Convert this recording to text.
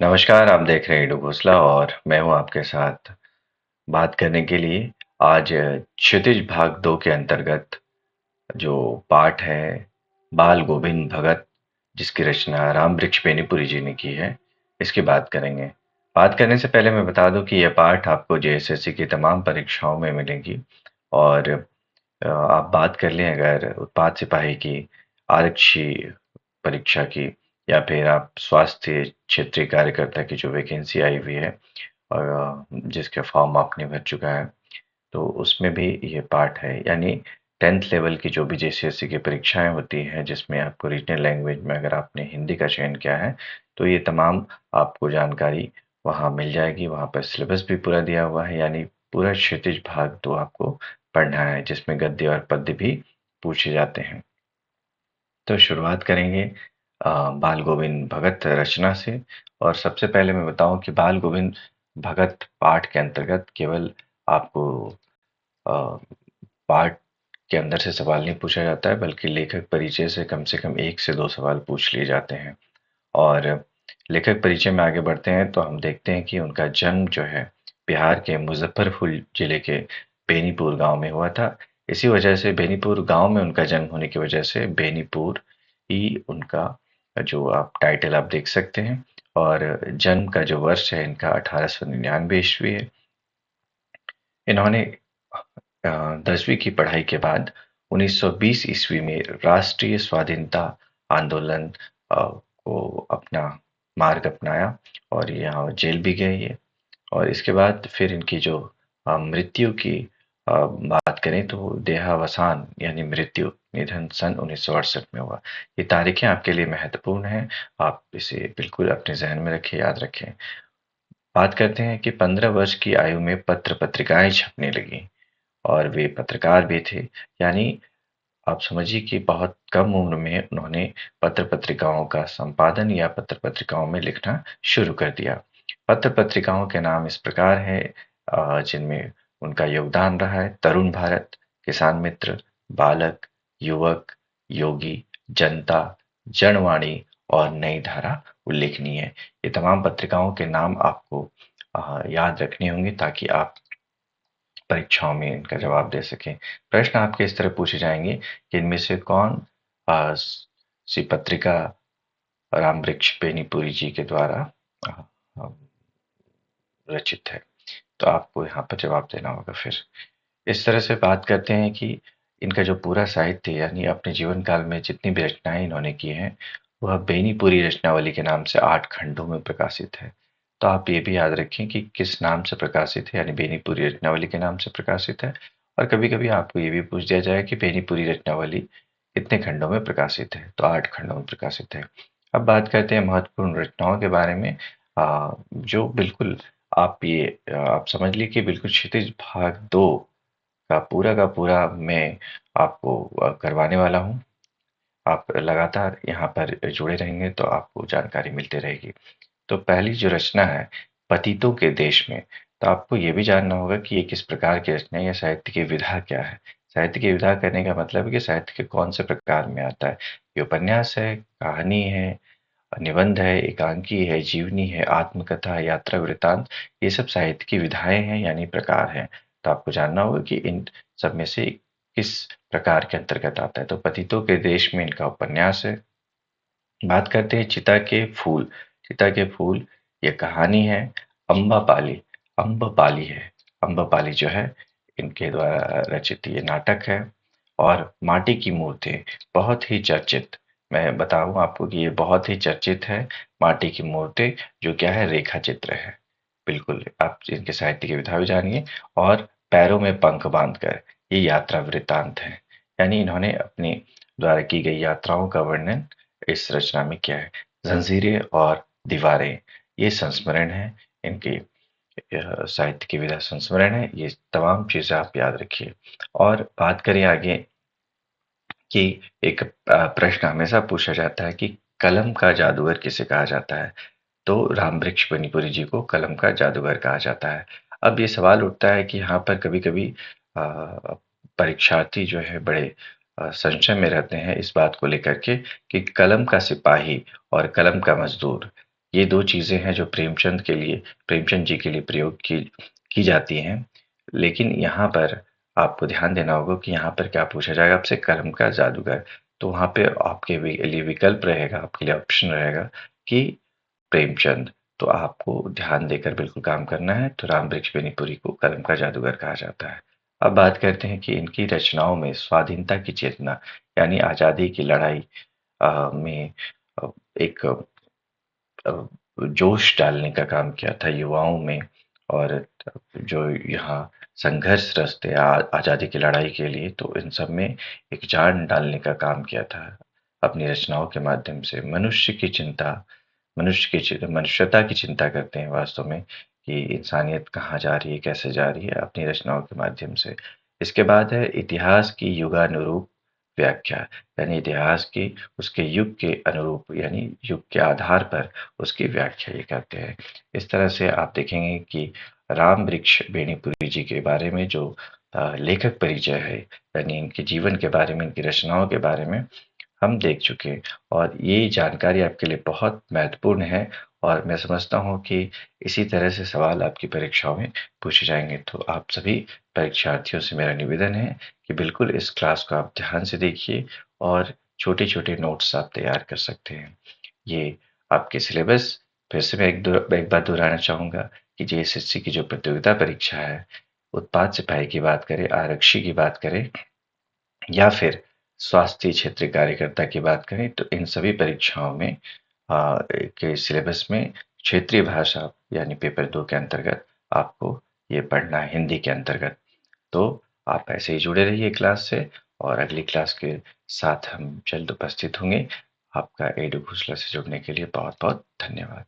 नमस्कार, आप देख रहे हैं रेडियो घोंसला और मैं हूं आपके साथ बात करने के लिए। आज क्षितिज भाग 2 के अंतर्गत जो पाठ है बाल गोविंद भगत, जिसकी रचना राम वृक्ष बेनीपुरी जी ने की है, इसकी बात करेंगे। बात करने से पहले मैं बता दूं कि यह पाठ आपको जेएसएससी की तमाम परीक्षाओं में मिलेगी। और आप बात कर लें अगर उत्पाद सिपाही की, आरक्षी परीक्षा की, या फिर आप स्वास्थ्य क्षेत्रीय कार्यकर्ता की जो वैकेंसी आई हुई है और जिसके फॉर्म आपने भर चुका है, तो उसमें भी ये पार्ट है। यानी 10th लेवल की जो भी जेसीएससी की परीक्षाएं होती हैं जिसमें आपको रीजनल लैंग्वेज में अगर आपने हिंदी का चयन किया है, तो ये तमाम आपको जानकारी वहाँ मिल जाएगी। वहाँ पर सिलेबस भी पूरा दिया हुआ है, यानी पूरा क्षितिज भाग 2 आपको पढ़ना है, जिसमें गद्य और पद्य भी पूछे जाते हैं। तो शुरुआत करेंगे बाल गोविंद भगत रचना से। और सबसे पहले मैं बताऊं कि बाल गोविंद भगत पाठ के अंतर्गत केवल आपको अ, पाठ के अंदर से सवाल नहीं पूछा जाता है, बल्कि लेखक परिचय से कम 1 से 2 सवाल पूछ लिए जाते हैं। और लेखक परिचय में आगे बढ़ते हैं तो हम देखते हैं कि उनका जन्म जो है बिहार के मुजफ्फरपुर जिले के बेनीपुर गांव में हुआ था। इसी वजह से बेनीपुर गांव में उनका जन्म होने की वजह से बेनीपुर ही उनका जो आप टाइटल आप देख सकते हैं। और जन्म का जो वर्ष है इनका 1899 ईस्वी है। इन्होंने 10वीं की पढ़ाई के बाद 1920 ईस्वी में राष्ट्रीय स्वाधीनता आंदोलन को अपना मार्ग अपनाया और यहाँ जेल भी गए ये। और इसके बाद फिर इनकी जो मृत्यु की बात करें तो देहावसान यानी मृत्यु निधन सन 1968 में हुआ। ये तारीखें आपके लिए महत्वपूर्ण हैं, आप इसे बिल्कुल अपने जहन में रखें, याद रखें। बात करते हैं कि 15 वर्ष की आयु में पत्र पत्रिकाएं छपने लगी और वे पत्रकार भी थे। यानी आप समझिए कि बहुत कम उम्र में उन्होंने पत्र पत्रिकाओं का संपादन या पत्र पत्रिकाओं में लिखना शुरू कर दिया। पत्र पत्रिकाओं के नाम इस प्रकार है जिनमें उनका योगदान रहा है: तरुण भारत, किसान मित्र, बालक, युवक, योगी, जनता, जनवाणी और नई धारा उल्लेखनीय है। ये तमाम पत्रिकाओं के नाम आपको याद रखने होंगे ताकि आप परीक्षाओं में इनका जवाब दे सकें। प्रश्न आपके इस तरह पूछे जाएंगे कि इनमें से कौन सी पत्रिका राम वृक्ष बेनीपुरी जी के द्वारा अ, अ, रचित है। तो आपको यहाँ पर जवाब देना होगा। फिर इस तरह से बात करते हैं कि इनका जो पूरा साहित्य यानी अपने जीवन काल में जितनी भी रचनाएं इन्होंने की हैं, वह बेनीपुरी रचनावली के नाम से 8 खंडों में प्रकाशित है। तो आप ये भी याद रखें कि किस नाम से प्रकाशित है, यानी बेनीपुरी रचनावली के नाम से प्रकाशित है। और कभी कभी आपको ये भी पूछ दिया जाए कि बेनीपुरी रचनावली कितने खंडों में प्रकाशित है, तो 8 खंडों में प्रकाशित है। अब बात करते हैं महत्वपूर्ण रचनाओं के बारे में। जो बिल्कुल आप ये आप समझ लीजिए कि बिल्कुल क्षितिज भाग 2 का पूरा मैं आपको करवाने वाला हूँ। आप लगातार यहाँ पर जुड़े रहेंगे तो आपको जानकारी मिलती रहेगी। तो पहली जो रचना है पतितों के देश में, तो आपको ये भी जानना होगा कि ये किस प्रकार की रचना है या साहित्य की विधा क्या है। साहित्य की विधा करने का मतलब है कि साहित्य के कौन से प्रकार में आता है। ये उपन्यास है, कहानी है, निबंध है, एकांकी है, जीवनी है, आत्मकथा, यात्रा वृत्तांत, ये सब साहित्य की विधाएं हैं यानी प्रकार हैं। तो आपको जानना होगा कि इन सब में से किस प्रकार के अंतर्गत आता है। तो पतितों के देश में इनका उपन्यास है। बात करते हैं चिता के फूल। चिता के फूल ये कहानी है। अम्बापाली, अम्बपाली है, अम्बपाली जो है इनके द्वारा रचित ये नाटक है। और माटी की मूर्ति बहुत ही चर्चित, मैं बताऊं आपको कि ये बहुत ही चर्चित है। माटी की मूर्ति जो क्या है, रेखा चित्र है। बिल्कुल आप इनके साहित्य की विधा भी जानिए। और पैरों में पंख बांधकर ये यात्रा वृत्तांत है। यानी इन्होंने अपनी द्वारा की गई यात्राओं का वर्णन इस रचना में क्या है। जंजीरें और दीवारें ये संस्मरण है इनकी, साहित्य की विधा संस्मरण है। ये तमाम चीजें आप याद रखिए। और बात करें आगे कि एक प्रश्न हमेशा पूछा जाता है कि कलम का जादूगर किसे कहा जाता है। तो राम वृक्ष बनीपुरी जी को कलम का जादूगर कहा जाता है। अब ये सवाल उठता है कि यहाँ पर कभी कभी परीक्षार्थी जो है बड़े संशय में रहते हैं इस बात को लेकर के कि कलम का सिपाही और कलम का मजदूर ये 2 चीज़ें हैं जो प्रेमचंद जी के लिए प्रयोग की जाती हैं। लेकिन यहाँ पर आपको ध्यान देना होगा कि यहाँ पर क्या पूछा जाएगा आपसे, कर्म का जादूगर। तो वहाँ पे आपके लिए विकल्प रहेगा, आपके लिए ऑप्शन रहेगा कि प्रेमचंद। तो आपको ध्यान देकर बिल्कुल काम करना है। तो राम वृक्ष बेनीपुरी को कलम का जादूगर कहा जाता है। अब बात करते हैं कि इनकी रचनाओं में स्वाधीनता की चेतना यानी आज़ादी की लड़ाई में अ, एक अ, जोश डालने का काम किया था युवाओं में। और जो यहाँ संघर्षरत थे आज़ादी की लड़ाई के लिए, तो इन सब में एक जान डालने का काम किया था अपनी रचनाओं के माध्यम से। मनुष्यता की चिंता करते हैं वास्तव में कि इंसानियत कहाँ जा रही है, कैसे जा रही है, अपनी रचनाओं के माध्यम से। इसके बाद है इतिहास की युगानुरूप व्याख्या, यानी इतिहास की उसके युग के अनुरूप यानी युग के आधार पर उसकी व्याख्या ये करते हैं। इस तरह से आप देखेंगे कि राम वृक्ष बेनीपुरी जी के बारे में जो लेखक परिचय है, यानी इनके जीवन के बारे में, इनकी रचनाओं के बारे में हम देख चुके हैं। और ये जानकारी आपके लिए बहुत महत्वपूर्ण है। और मैं समझता हूँ कि इसी तरह से सवाल आपकी परीक्षाओं में पूछे जाएंगे। तो आप सभी परीक्षार्थियों से मेरा निवेदन है कि बिल्कुल इस क्लास को आप ध्यान से देखिए और छोटे-छोटे नोट्स आप तैयार कर सकते हैं। ये आपके सिलेबस फिर से मैं एक बार दोहराना चाहूँगा कि जेएसएससी की जो प्रतियोगिता परीक्षा है, उत्पाद सिपाही की बात करें, आरक्षी की बात करें या फिर स्वास्थ्य क्षेत्र कार्यकर्ता की बात करें, तो इन सभी परीक्षाओं में के सिलेबस में क्षेत्रीय भाषा यानी पेपर 2 के अंतर्गत आपको ये पढ़ना है, हिंदी के अंतर्गत। तो आप ऐसे ही जुड़े रहिए क्लास से और अगली क्लास के साथ हम जल्द उपस्थित होंगे। आपका एडू घोषला से जुड़ने के लिए बहुत-बहुत धन्यवाद।